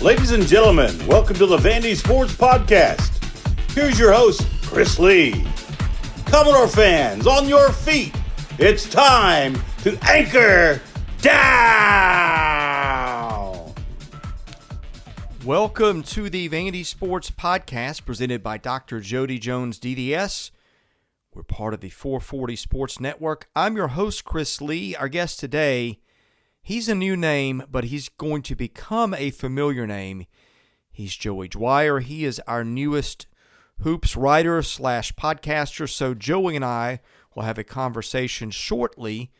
Ladies and gentlemen, welcome to the VandySports podcast. Here's your host, Chris Lee. Commodore fans, on your feet. It's time to anchor down. Welcome to the VandySports podcast presented by Dr. Jody Jones, DDS. We're part of the 440 Sports Network. I'm your host, Chris Lee. Our guest today, he's a new name, but he's going to become a familiar name. He's Joey Dwyer. He is our newest hoops writer / podcaster. So Joey and I will have a conversation shortly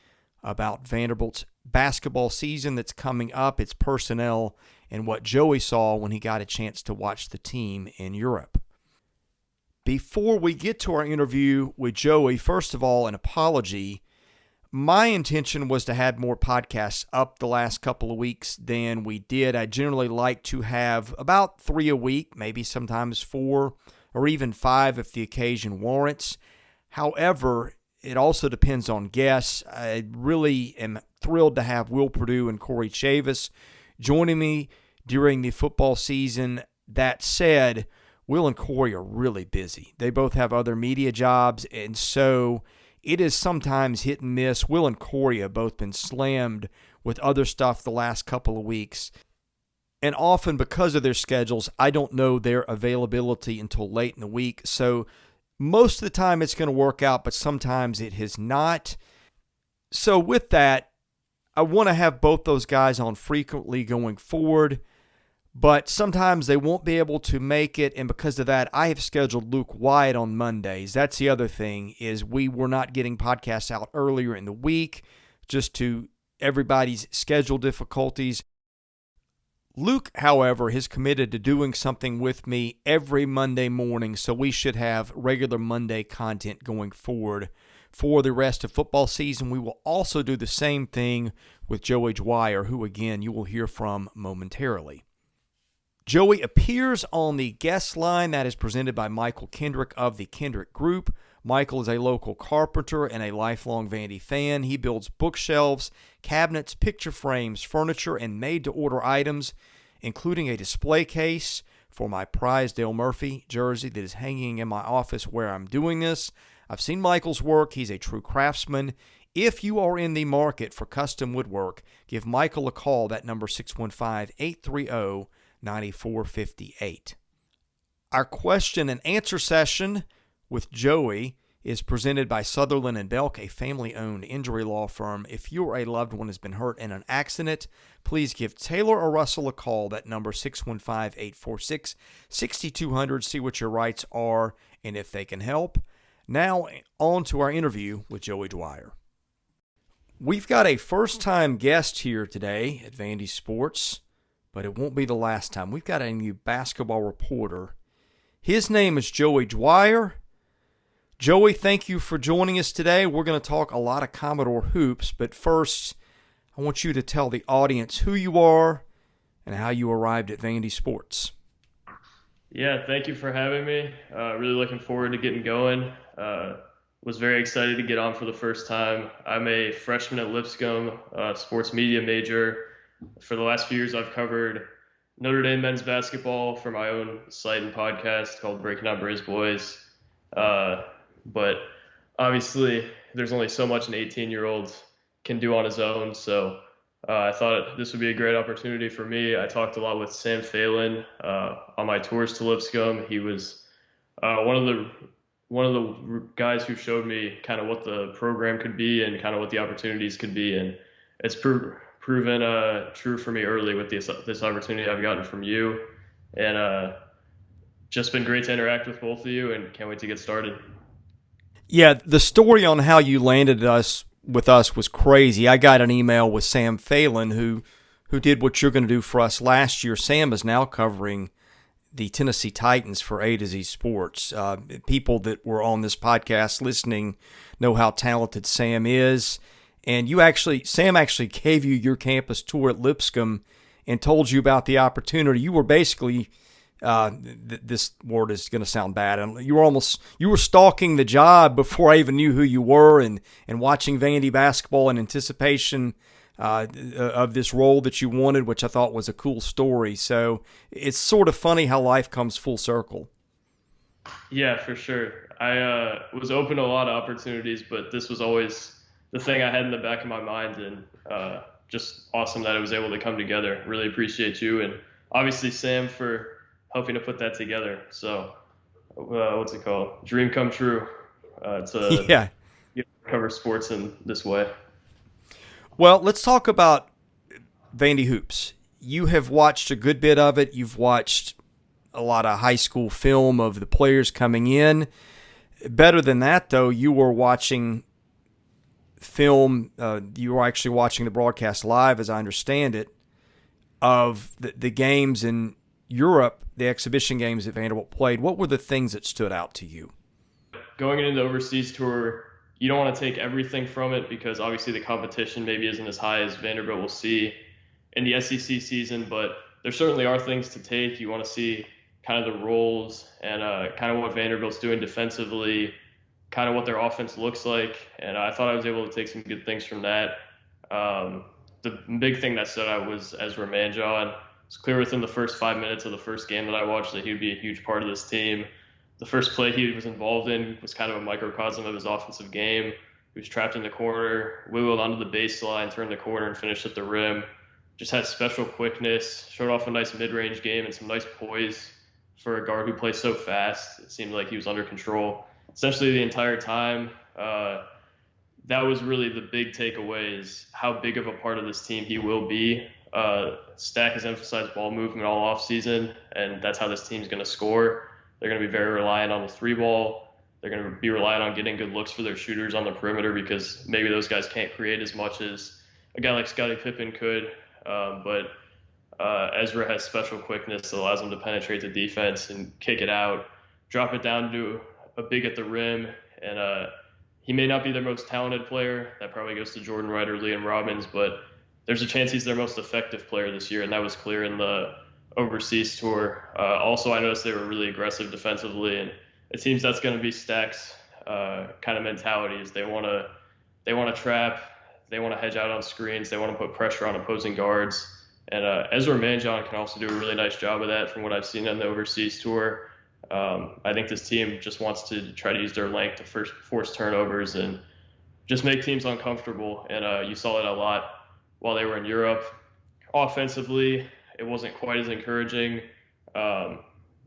about Vanderbilt's basketball season that's coming up, its personnel, and what Joey saw when he got a chance to watch the team in Europe. Before we get to our interview with Joey, first of all, an apology. My intention was to have more podcasts up the last couple of weeks than we did. I generally like to have about 3 a week, maybe sometimes 4 or even 5 if the occasion warrants. However, it also depends on guests. I really am thrilled to have Will Perdue and Corey Chavis joining me during the football season. That said, Will and Corey are really busy. They both have other media jobs, and so it is sometimes hit and miss. Will and Corey have both been slammed with other stuff the last couple of weeks. And often because of their schedules, I don't know their availability until late in the week. So most of the time it's going to work out, but sometimes it has not. So with that, I want to have both those guys on frequently going forward, but sometimes they won't be able to make it, and because of that, I have scheduled Luke Wyatt on Mondays. That's the other thing, is we were not getting podcasts out earlier in the week, just to everybody's schedule difficulties. Luke, however, has committed to doing something with me every Monday morning, so we should have regular Monday content going forward for the rest of football season. We will also do the same thing with Joey Dwyer, who, again, you will hear from momentarily. Joey appears on the guest line that is presented by Michael Kendrick of the Kendrick Group. Michael is a local carpenter and a lifelong Vandy fan. He builds bookshelves, cabinets, picture frames, furniture, and made-to-order items, including a display case for my prized Dale Murphy jersey that is hanging in my office where I'm doing this. I've seen Michael's work. He's a true craftsman. If you are in the market for custom woodwork, give Michael a call. That number 615-830-9458. Our question and answer session with Joey is presented by Sutherland and Belk, a family-owned injury law firm. If your a loved one has been hurt in an accident, please give Taylor or Russell a call. That number 615-846-6200. See what your rights are and if they can help. Now on to our interview with Joey Dwyer. We've got a first-time guest here today at VandySports, but it won't be the last time. We've got a new basketball reporter. His name is Joey Dwyer. Joey, thank you for joining us today. We're going to talk a lot of Commodore hoops, but first, I want you to tell the audience who you are and how you arrived at VandySports. Yeah, thank you for having me. Really looking forward to getting going. Was very excited to get on for the first time. I'm a freshman at Lipscomb, sports media major. For the last few years, I've covered Notre Dame men's basketball for my own site and podcast called Breaking Down Braves Boys. But obviously, there's only so much an 18-year-old can do on his own. So I thought this would be a great opportunity for me. I talked a lot with Sam Phelan on my tours to Lipscomb. He was one of the guys who showed me kind of what the program could be and kind of what the opportunities could be. And it's proven true for me early with this opportunity I've gotten from you. And just been great to interact with both of you, and can't wait to get started. Yeah, the story on how you landed with us was crazy. I got an email with Sam Phelan, who did what you're going to do for us last year. Sam is now covering the Tennessee Titans for A to Z Sports. People that were on this podcast listening know how talented Sam is. And Sam actually gave you your campus tour at Lipscomb and told you about the opportunity. You were basically this word is going to sound bad. You were stalking the job before I even knew who you were, and watching Vandy basketball in anticipation of this role that you wanted, which I thought was a cool story. So it's sort of funny how life comes full circle. Yeah, for sure. I was open to a lot of opportunities, but this was always the thing I had in the back of my mind, and just awesome that it was able to come together. Really appreciate you, and obviously Sam for helping to put that together. So what's it called? Dream come true. Yeah. Cover sports in this way. Well, let's talk about Vandy Hoops. You have watched a good bit of it. You've watched a lot of high school film of the players coming in. Better than that, though, you were watching film. You were actually watching the broadcast live, as I understand it, of the games in Europe, the exhibition games that Vanderbilt played. What were the things that stood out to you? Going into the overseas tour, you don't want to take everything from it because obviously the competition maybe isn't as high as Vanderbilt will see in the SEC season, but there certainly are things to take. You want to see kind of the roles and kind of what Vanderbilt's doing defensively, kind of what their offense looks like, and I thought I was able to take some good things from that. The big thing that stood out was Ezra Manjon. It's clear within the first 5 minutes of the first game that I watched that he would be a huge part of this team. The first play he was involved in was kind of a microcosm of his offensive game. He was trapped in the corner, wiggled onto the baseline, turned the corner, and finished at the rim. Just had special quickness, showed off a nice mid-range game and some nice poise for a guard who plays so fast. It seemed like he was under control essentially the entire time. That was really the big takeaway, is how big of a part of this team he will be. Stack has emphasized ball movement all offseason, and that's how this team's going to score. They're going to be very reliant on the three ball. They're going to be reliant on getting good looks for their shooters on the perimeter because maybe those guys can't create as much as a guy like Scottie Pippen could. But Ezra has special quickness that allows him to penetrate the defense and kick it out, drop it down to a big at the rim. And he may not be their most talented player. That probably goes to Jordan Wright or Liam Robbins, but there's a chance he's their most effective player this year, and that was clear in the overseas tour. Also, I noticed they were really aggressive defensively, and it seems that's going to be Stack's kind of mentality. Is they want to trap, they want to hedge out on screens, they want to put pressure on opposing guards. And Ezra Manjon can also do a really nice job of that from what I've seen on the overseas tour. I think this team just wants to try to use their length to force turnovers and just make teams uncomfortable. And you saw it a lot while they were in Europe. Offensively, it wasn't quite as encouraging.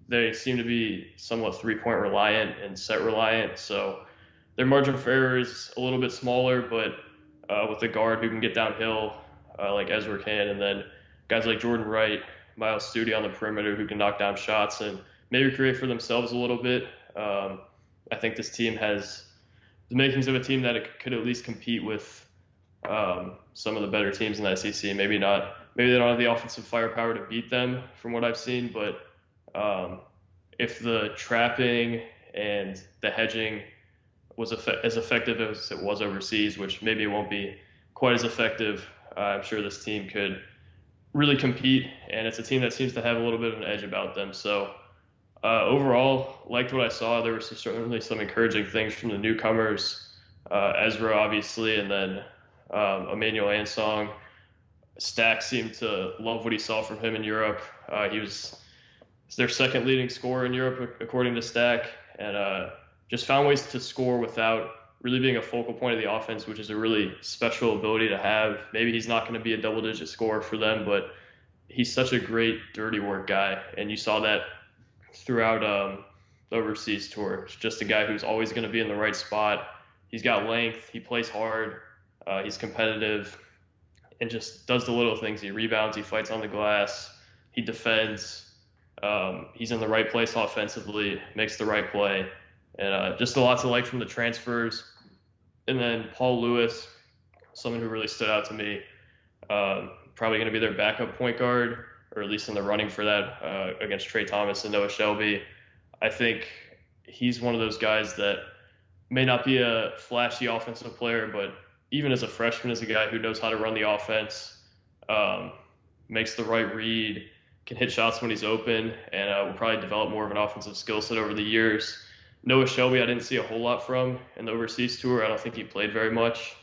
They seem to be somewhat three-point reliant and set reliant, so their margin for error is a little bit smaller, but with a guard who can get downhill like Ezra can, and then guys like Jordan Wright, Miles Studi on the perimeter who can knock down shots and maybe create for themselves a little bit. I think this team has the makings of a team that it could at least compete with some of the better teams in the SEC. Maybe they don't have the offensive firepower to beat them from what I've seen, but if the trapping and the hedging was as effective as it was overseas, which maybe it won't be quite as effective, I'm sure this team could really compete, and it's a team that seems to have a little bit of an edge about them. So overall, liked what I saw. There were certainly some encouraging things from the newcomers, Ezra obviously, and then Emmanuel Ansong. Stack seemed to love what he saw from him in Europe. He was their second leading scorer in Europe, according to Stack, and just found ways to score without really being a focal point of the offense, which is a really special ability to have. Maybe he's not going to be a double-digit scorer for them, but he's such a great dirty work guy, and you saw that throughout the overseas tour. It's just a guy who's always going to be in the right spot. He's got length. He plays hard. He's competitive. And just does the little things. He rebounds, he fights on the glass, he defends, he's in the right place offensively, makes the right play, and just a lot to like from the transfers. And then Paul Lewis, someone who really stood out to me, probably going to be their backup point guard, or at least in the running for that against Trey Thomas and Noah Shelby. I think he's one of those guys that may not be a flashy offensive player, but even as a freshman, is a guy who knows how to run the offense, makes the right read, can hit shots when he's open, and will probably develop more of an offensive skill set over the years. Noah Shelby, I didn't see a whole lot from in the overseas tour. I don't think he played very much.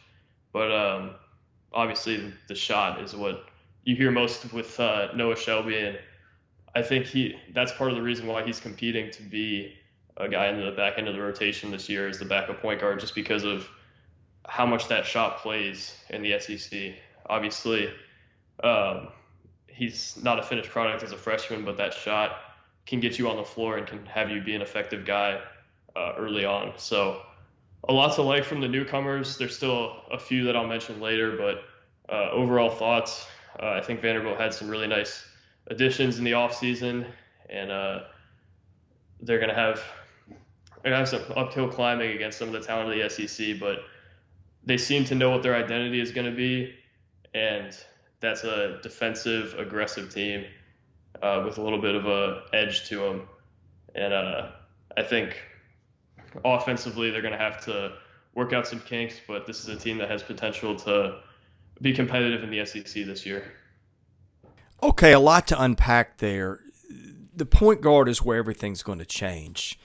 But obviously the shot is what you hear most with Noah Shelby, and I think that's part of the reason why he's competing to be a guy in the back end of the rotation this year as the backup point guard, just because of how much that shot plays in the SEC. Obviously, he's not a finished product as a freshman, but that shot can get you on the floor and can have you be an effective guy early on. So a lot to like from the newcomers. There's still a few that I'll mention later, but overall thoughts, I think Vanderbilt had some really nice additions in the offseason, and they're going to have some uphill climbing against some of the talent of the SEC, but they seem to know what their identity is going to be, and that's a defensive, aggressive team with a little bit of a edge to them. And I think offensively they're going to have to work out some kinks, but this is a team that has potential to be competitive in the SEC this year. Okay, a lot to unpack there. The point guard is where everything's going to change.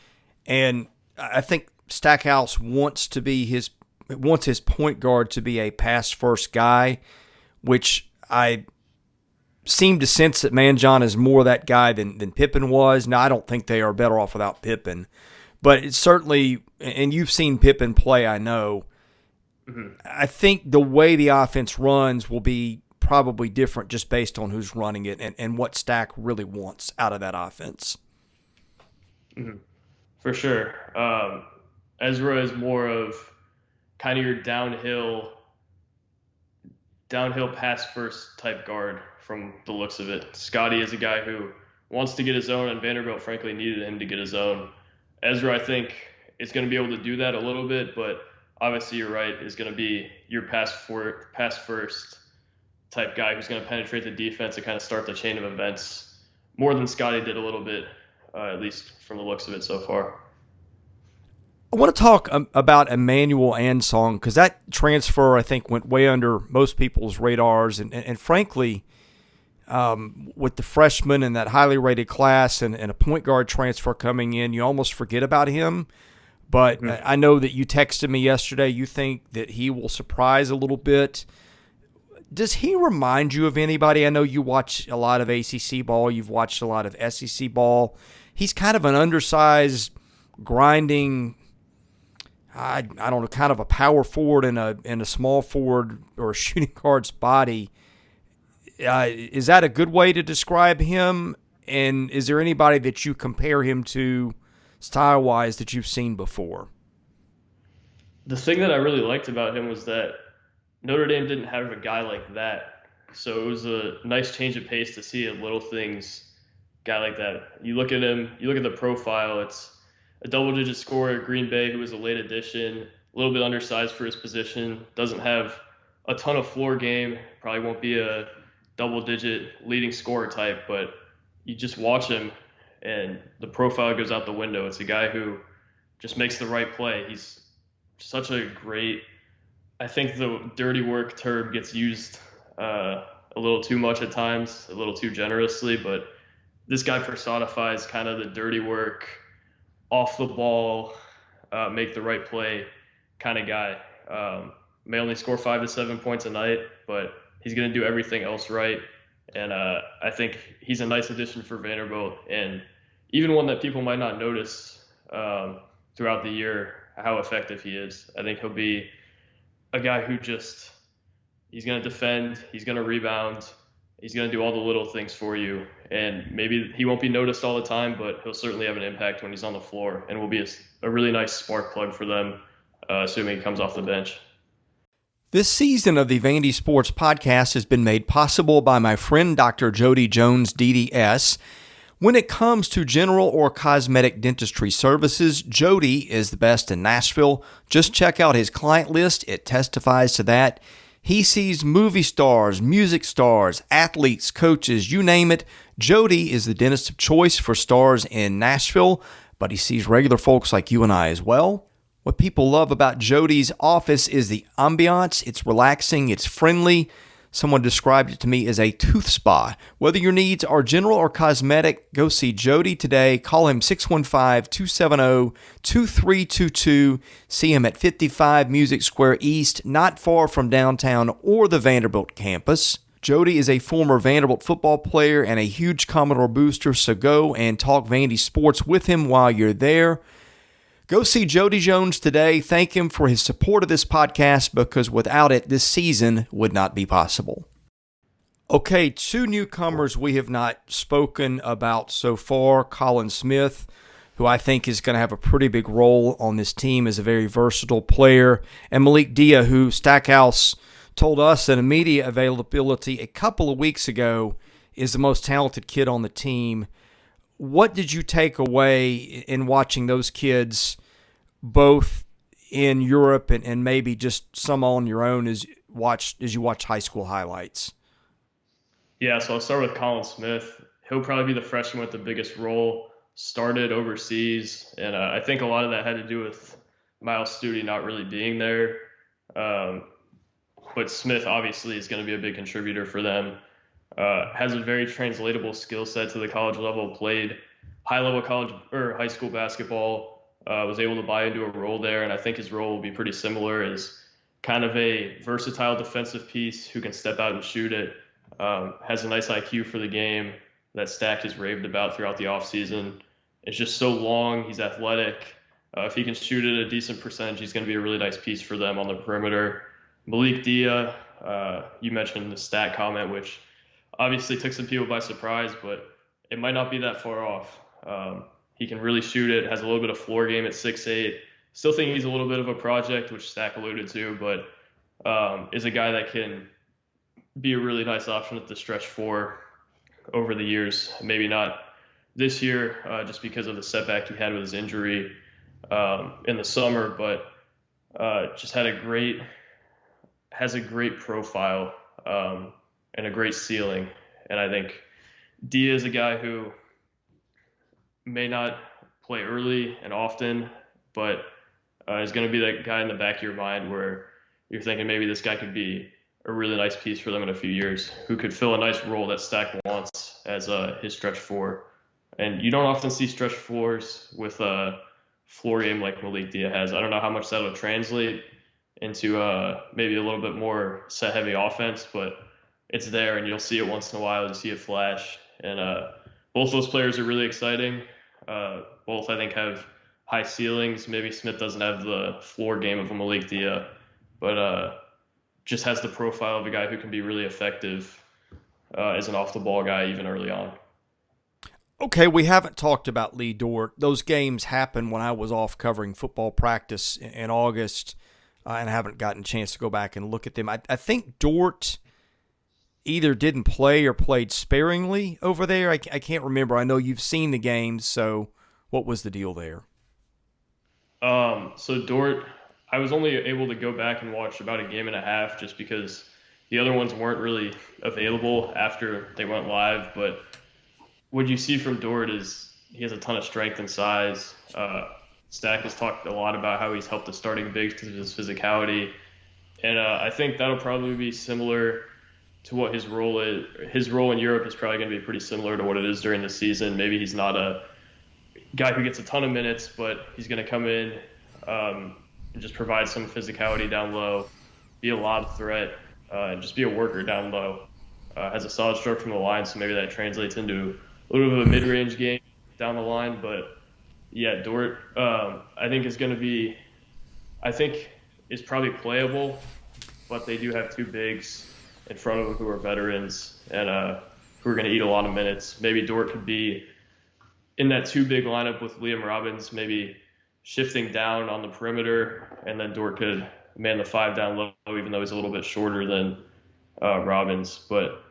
And I think Stackhouse wants his point guard to be a pass-first guy, which I seem to sense that Manjon is more that guy than Pippen was. Now, I don't think they are better off without Pippen. But it's certainly, and you've seen Pippen play, I know. Mm-hmm. I think the way the offense runs will be probably different just based on who's running it and what Stack really wants out of that offense. Mm-hmm. For sure. Ezra is more of kind of your downhill pass first type guard from the looks of it. Scotty is a guy who wants to get his own, and Vanderbilt frankly needed him to get his own. Ezra, I think, is going to be able to do that a little bit, but obviously you're right, is going to be your pass first type guy who's going to penetrate the defense and kind of start the chain of events more than Scotty did a little bit, at least from the looks of it so far. I want to talk about Emmanuel Ansong, because that transfer, I think, went way under most people's radars. And frankly, with the freshmen and that highly rated class and a point guard transfer coming in, you almost forget about him. But I know that you texted me yesterday. You think that he will surprise a little bit. Does he remind you of anybody? I know you watch a lot of ACC ball. You've watched a lot of SEC ball. He's kind of an undersized, grinding, I don't know, kind of a power forward in a small forward or a shooting guard's body. Is that a good way to describe him? And is there anybody that you compare him to style-wise that you've seen before? The thing that I really liked about him was that Notre Dame didn't have a guy like that. So it was a nice change of pace to see a little things guy like that. You look at him, you look at the profile, it's a double-digit scorer at Green Bay who was a late addition, a little bit undersized for his position, doesn't have a ton of floor game, probably won't be a double-digit leading scorer type, but you just watch him and the profile goes out the window. It's a guy who just makes the right play. He's such a great, I think the dirty work term gets used a little too much at times, a little too generously, but this guy personifies kind of the dirty work, off the ball, make the right play kind of guy. May only score 5 to 7 points a night, but he's going to do everything else right. And I think he's a nice addition for Vanderbilt, and even one that people might not notice throughout the year how effective he is. I think he'll be a guy who he's going to defend, he's going to rebound, he's going to do all the little things for you. And maybe he won't be noticed all the time, but he'll certainly have an impact when he's on the floor and will be a really nice spark plug for them, assuming he comes off the bench. This season of the VandySports podcast has been made possible by my friend Dr. Jody Jones, DDS. When it comes to general or cosmetic dentistry services, Jody is the best in Nashville. Just check out his client list. It testifies to that. He sees movie stars, music stars, athletes, coaches, you name it. Jody is the dentist of choice for stars in Nashville, but he sees regular folks like you and I as well. What people love about Jody's office is the ambiance. It's relaxing, it's friendly. Someone described it to me as a tooth spa. Whether your needs are general or cosmetic, go see Jody today. Call him 615-270-2322. See him at 55 Music Square East, not far from downtown or the Vanderbilt campus. Jody is a former Vanderbilt football player and a huge Commodore booster, so go and talk Vandy Sports with him while you're there. Go see Jody Jones today. Thank him for his support of this podcast, because without it, this season would not be possible. Okay, two newcomers we have not spoken about so far. Colin Smith, who I think is going to have a pretty big role on this team as a very versatile player, and Malik Dia, who Stackhouse told us in a media availability a couple of weeks ago is the most talented kid on the team. What did you take away in watching those kids, both in Europe and maybe just some on your own as you watch high school highlights? Yeah, so I'll start with Colin Smith. He'll probably be the freshman with the biggest role. Started overseas, and I think a lot of that had to do with Miles Studi not really being there. But Smith obviously is going to be a big contributor for them. Has a very translatable skill set to the college level, played high-level college or high school basketball, was able to buy into a role there, and I think his role will be pretty similar as kind of a versatile defensive piece who can step out and shoot it, has a nice IQ for the game that Stack has raved about throughout the offseason. It's just so long, he's athletic. If he can shoot at a decent percentage, he's going to be a really nice piece for them on the perimeter. Malik Dia, you mentioned the stat comment, which obviously took some people by surprise, but it might not be that far off. He can really shoot it, has a little bit of floor game at 6'8". Still think he's a little bit of a project, which Stack alluded to, but is a guy that can be a really nice option at the stretch four over the years. Maybe not this year, just because of the setback he had with his injury in the summer, but just has a great profile and a great ceiling. And I think Dia is a guy who may not play early and often, but is going to be that guy in the back of your mind where you're thinking maybe this guy could be a really nice piece for them in a few years, who could fill a nice role that Stack wants as his stretch four. And you don't often see stretch fours with a floor game like Malik Dia has. I don't know how much that'll translate into maybe a little bit more set-heavy offense, but it's there, and you'll see it once in a while. You see it flash, and both those players are really exciting. Both, I think, have high ceilings. Maybe Smith doesn't have the floor game of a Malik Dia, but just has the profile of a guy who can be really effective as an off-the-ball guy even early on. Okay, we haven't talked about Lee Dort. Those games happened when I was off covering football practice in August, and I haven't gotten a chance to go back and look at them. I think Dort either didn't play or played sparingly over there. I can't remember. I know you've seen the games, so what was the deal there? So Dort, I was only able to go back and watch about a game and a half just because the other ones weren't really available after they went live. But what you see from Dort is he has a ton of strength and size. Stack has talked a lot about how he's helped the starting bigs because of his physicality. And I think that'll probably be similar to what his role is. His role in Europe is probably going to be pretty similar to what it is during the season. Maybe he's not a guy who gets a ton of minutes, but he's going to come in and just provide some physicality down low, be a lob threat, and just be a worker down low. Has a solid stroke from the line, so maybe that translates into a little bit of a mid-range game down the line. But yeah, Dort, I think is probably playable, but they do have two bigs in front of them who are veterans and who are going to eat a lot of minutes. Maybe Dort could be in that two big lineup with Liam Robbins, maybe shifting down on the perimeter, and then Dort could man the five down low, even though he's a little bit shorter than Robbins. But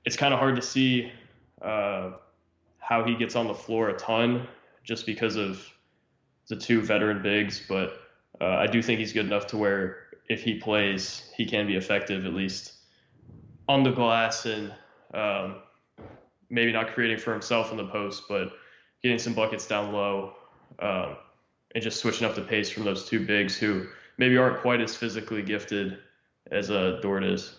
it's kind of hard to see how he gets on the floor a ton just because of the two veteran bigs. But I do think he's good enough to where if he plays, he can be effective, at least on the glass, and maybe not creating for himself in the post, but getting some buckets down low and just switching up the pace from those two bigs who maybe aren't quite as physically gifted as Dort is.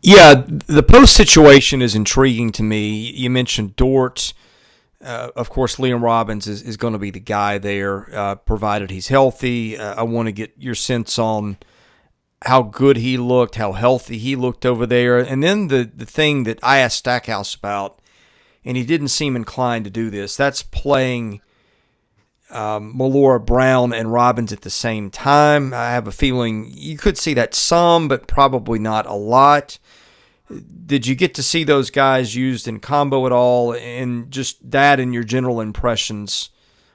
Yeah, the post situation is intriguing to me. You mentioned Dort. Of course, Liam Robbins is going to be the guy there, provided he's healthy. I want to get your sense on how good he looked, how healthy he looked over there. And then the thing that I asked Stackhouse about, and he didn't seem inclined to do this, that's playing Malora Brown and Robbins at the same time. I have a feeling you could see that some, but probably not a lot. Did you get to see those guys used in combo at all? And just that and your general impressions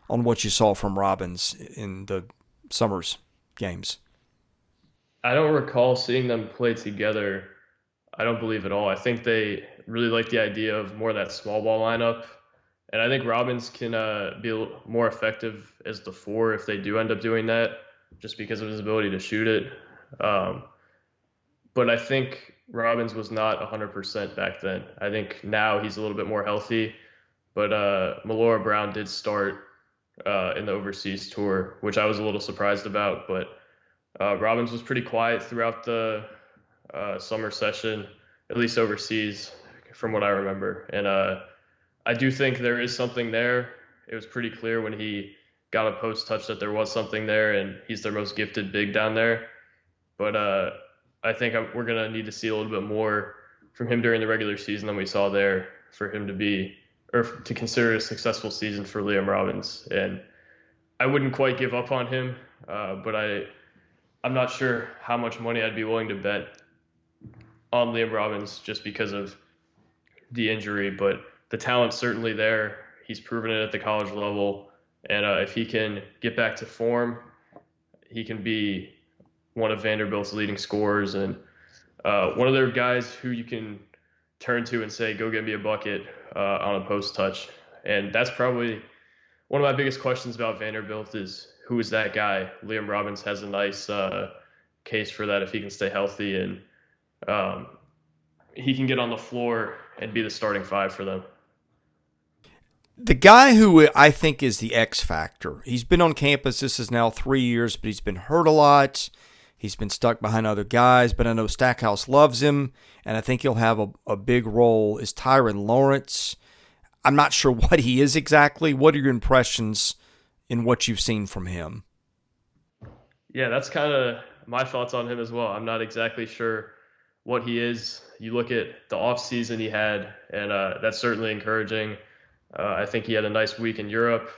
on what you saw from Robbins in the Summers games? I don't recall seeing them play together. I don't believe at all. I think they really like the idea of more of that small ball lineup. And I think Robbins can be more effective as the four if they do end up doing that, just because of his ability to shoot it. But I think Robbins was not 100% back then. I think now he's a little bit more healthy. But Malora Brown did start in the overseas tour, which I was a little surprised about. But Robbins was pretty quiet throughout the summer session, at least overseas, from what I remember. And I do think there is something there. It was pretty clear when he got a post touch that there was something there, and he's their most gifted big down there. But I think we're going to need to see a little bit more from him during the regular season than we saw there for him to be, or to consider a successful season for Liam Robbins. And I wouldn't quite give up on him, but I'm not sure how much money I'd be willing to bet on Liam Robbins just because of the injury, but the talent's certainly there. He's proven it at the college level, and if he can get back to form, he can be one of Vanderbilt's leading scorers and one of their guys who you can turn to and say, go get me a bucket on a post touch. And that's probably one of my biggest questions about Vanderbilt is who is that guy? Liam Robbins has a nice case for that if he can stay healthy and he can get on the floor and be the starting five for them. The guy who I think is the X factor, he's been on campus, this is now 3 years, but he's been hurt a lot. He's been stuck behind other guys, but I know Stackhouse loves him, and I think he'll have a big role, is Tyron Lawrence. I'm not sure what he is exactly. What are your impressions in what you've seen from him? Yeah, that's kind of my thoughts on him as well. I'm not exactly sure what he is. You look at the offseason he had, and that's certainly encouraging. I think he had a nice week in Europe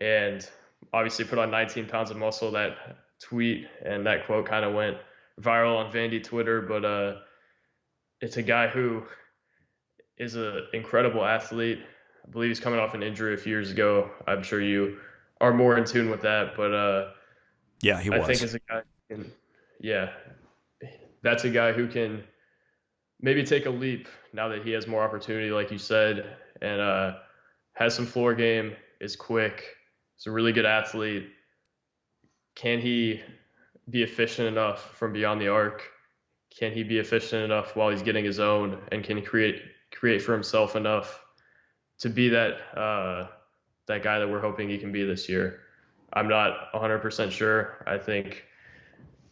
and obviously put on 19 pounds of muscle. That tweet and that quote kind of went viral on Vandy Twitter, but it's a guy who is an incredible athlete. I believe he's coming off an injury a few years ago. I'm sure you are more in tune with that, but yeah, he was. I think as a guy, that's a guy who can maybe take a leap now that he has more opportunity, like you said, and has some floor game, is quick, is a really good athlete. Can he be efficient enough from beyond the arc? Can he be efficient enough while he's getting his own? And can he create for himself enough to be that guy that we're hoping he can be this year? I'm not 100% sure. I think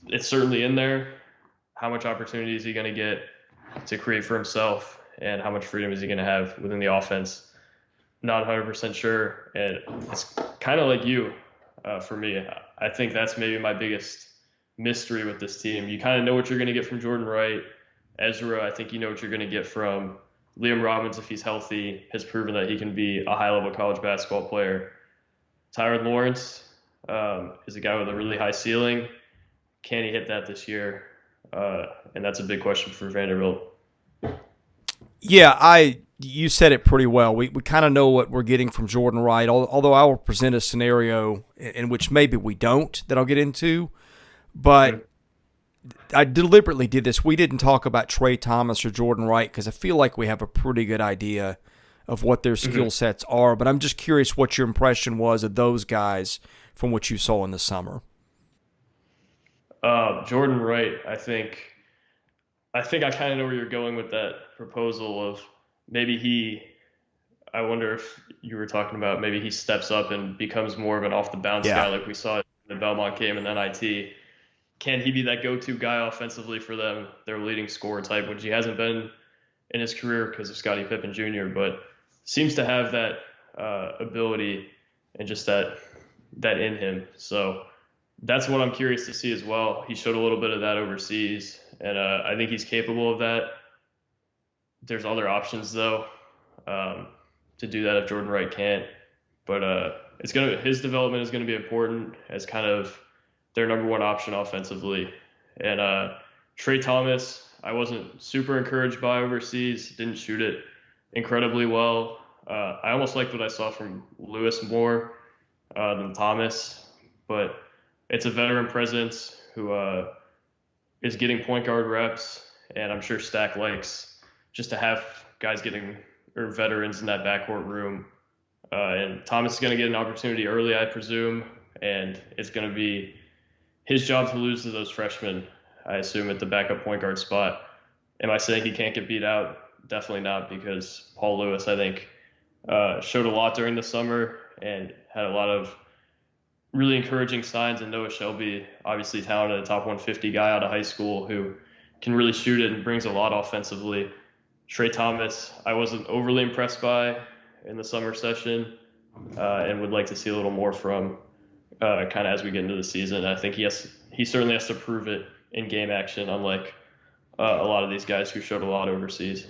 it's certainly in there. How much opportunity is he going to get to create for himself, and how much freedom is he going to have within the offense? Not 100% sure. And it's kind of like you for me. I think that's maybe my biggest mystery with this team. You kind of know what you're going to get from Jordan Wright. Ezra, I think you know what you're going to get from Liam Robbins if he's healthy, has proven that he can be a high-level college basketball player. Tyron Lawrence is a guy with a really high ceiling. Can he hit that this year? And that's a big question for Vanderbilt. Yeah, you said it pretty well. We kind of know what we're getting from Jordan Wright, although I will present a scenario in which maybe we don't, that I'll get into. But I deliberately did this. We didn't talk about Trey Thomas or Jordan Wright because I feel like we have a pretty good idea of what their skill sets are. But I'm just curious what your impression was of those guys from what you saw in the summer. Jordan Wright, I think I kind of know where you're going with that proposal of maybe I wonder if you were talking about maybe he steps up and becomes more of an off the bounce guy like we saw in the Belmont game and NIT. can he be that go-to guy offensively for them, their leading scorer type, which he hasn't been in his career because of Scottie Pippen Jr., but seems to have that ability and just that in him. So that's what I'm curious to see as well. He showed a little bit of that overseas, and I think he's capable of that. There's other options, though, to do that if Jordan Wright can't. But his development is going to be important as kind of their number one option offensively. And Trey Thomas, I wasn't super encouraged by overseas. Didn't shoot it incredibly well. I almost liked what I saw from Lewis more than Thomas. But it's a veteran presence who is getting point guard reps, and I'm sure Stack likes just to have guys or veterans in that backcourt room. And Thomas is going to get an opportunity early, I presume, and it's going to be his job to lose to those freshmen, I assume, at the backup point guard spot. Am I saying he can't get beat out? Definitely not, because Paul Lewis, I think, showed a lot during the summer and had a lot of really encouraging signs. And Noah Shelby, obviously talented, a top 150 guy out of high school who can really shoot it and brings a lot offensively. Trey Thomas, I wasn't overly impressed by in the summer session and would like to see a little more from kind of as we get into the season. I think he certainly has to prove it in game action, unlike a lot of these guys who showed a lot overseas.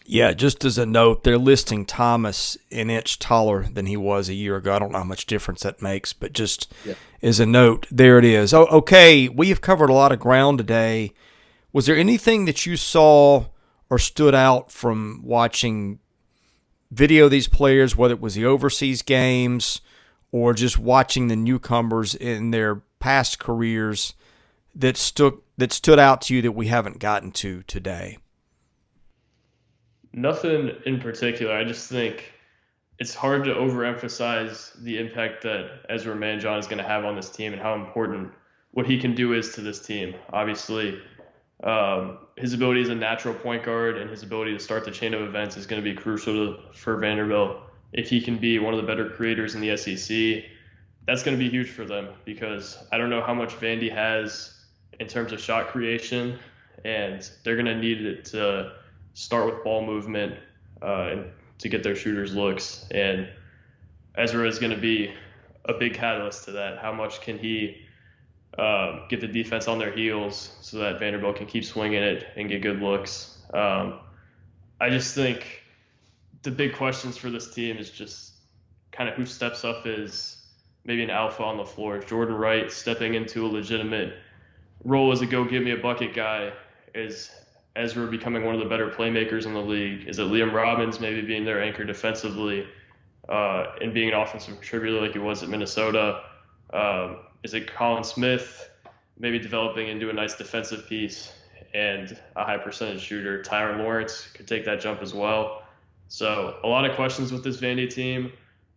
Yeah, just as a note, they're listing Thomas an inch taller than he was a year ago. I don't know how much difference that makes, but just as a note, there it is. Oh, okay, we have covered a lot of ground today. Was there anything that you saw or stood out from watching video of these players, whether it was the overseas games or just watching the newcomers in their past careers that stood out to you that we haven't gotten to today? Nothing in particular. I just think it's hard to overemphasize the impact that Ezra Manjon is going to have on this team and how important what he can do is to this team. Obviously, his ability as a natural point guard and his ability to start the chain of events is going to be crucial for Vanderbilt. If he can be one of the better creators in the SEC, that's going to be huge for them, because I don't know how much Vandy has in terms of shot creation, and they're going to need it to start with ball movement and to get their shooters looks. And Ezra is going to be a big catalyst to that. How much can he get the defense on their heels so that Vanderbilt can keep swinging it and get good looks? I just think the big questions for this team is just kind of who steps up as maybe an alpha on the floor. Is Jordan Wright stepping into a legitimate role as a go-get-me-a-bucket guy? Is Ezra becoming one of the better playmakers in the league? Is it Liam Robbins maybe being their anchor defensively and being an offensive contributor like he was at Minnesota? Is it Colin Smith maybe developing into a nice defensive piece and a high percentage shooter? Tyron Lawrence could take that jump as well. So a lot of questions with this Vandy team.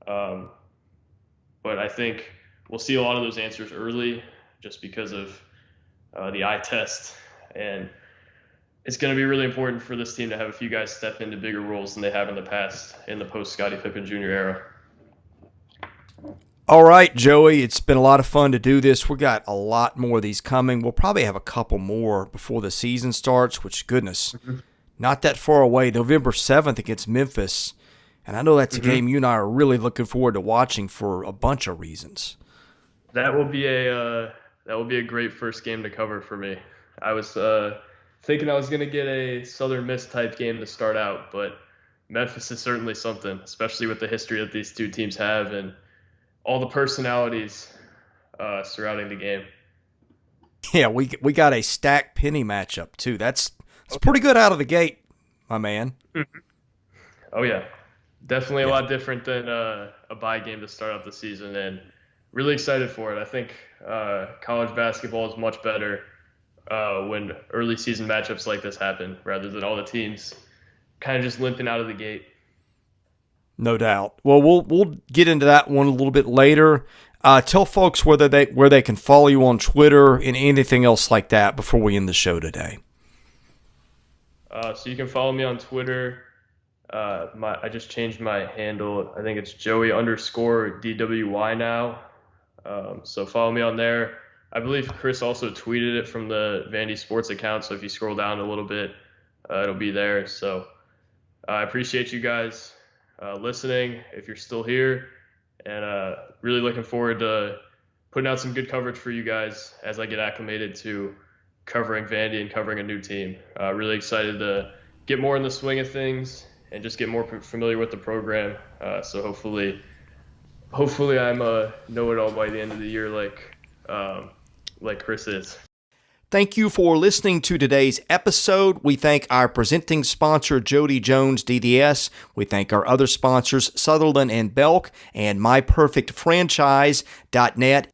But I think we'll see a lot of those answers early just because of the eye test. And it's going to be really important for this team to have a few guys step into bigger roles than they have in the past in the post-Scottie Pippen Jr. era. All right, Joey, it's been a lot of fun to do this. We got a lot more of these coming. We'll probably have a couple more before the season starts, which, goodness, not that far away. November 7th against Memphis. And I know that's a game you and I are really looking forward to watching for a bunch of reasons. That will be a great first game to cover for me. I was thinking I was going to get a Southern Miss type game to start out, but Memphis is certainly something, especially with the history that these two teams have and all the personalities surrounding the game. Yeah, we got a Stack Penny matchup too. That's pretty good out of the gate, my man. Oh yeah, definitely a lot different than a bye game to start out the season, and really excited for it. I think college basketball is much better when early season matchups like this happen, rather than all the teams kind of just limping out of the gate. No doubt. Well, we'll get into that one a little bit later. Tell folks where they can follow you on Twitter and anything else like that before we end the show today. So you can follow me on Twitter. I just changed my handle. I think it's Joey _DWY now. So follow me on there. I believe Chris also tweeted it from the VandySports account. So if you scroll down a little bit, it'll be there. So I appreciate you guys listening if you're still here, and really looking forward to putting out some good coverage for you guys as I get acclimated to covering Vandy and covering a new team. Really excited to get more in the swing of things and just get more familiar with the program. So hopefully I'm a know-it-all by the end of the year like Chris is. Thank you for listening to today's episode. We thank our presenting sponsor, Jody Jones DDS. We thank our other sponsors, Sutherland and Belk and MyPerfectFranchise.net.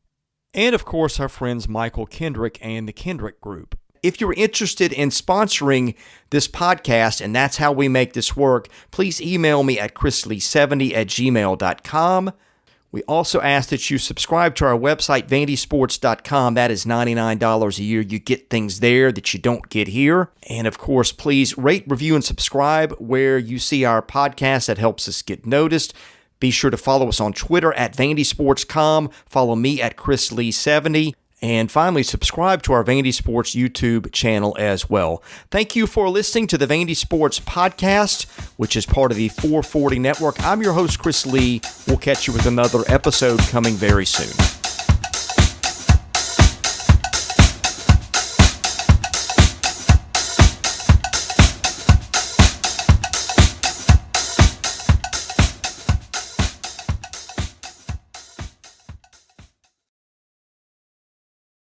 And, of course, our friends Michael Kendrick and the Kendrick Group. If you're interested in sponsoring this podcast, and that's how we make this work, please email me at chrisley70@gmail.com. We also ask that you subscribe to our website, VandySports.com. That is $99 a year. You get things there that you don't get here. And, of course, please rate, review, and subscribe where you see our podcast. That helps us get noticed. Be sure to follow us on Twitter at VandySports.com. Follow me at chrisley70. And finally, subscribe to our Vandy Sports YouTube channel as well. Thank you for listening to the Vandy Sports Podcast, which is part of the 440 Network. I'm your host, Chris Lee. We'll catch you with another episode coming very soon.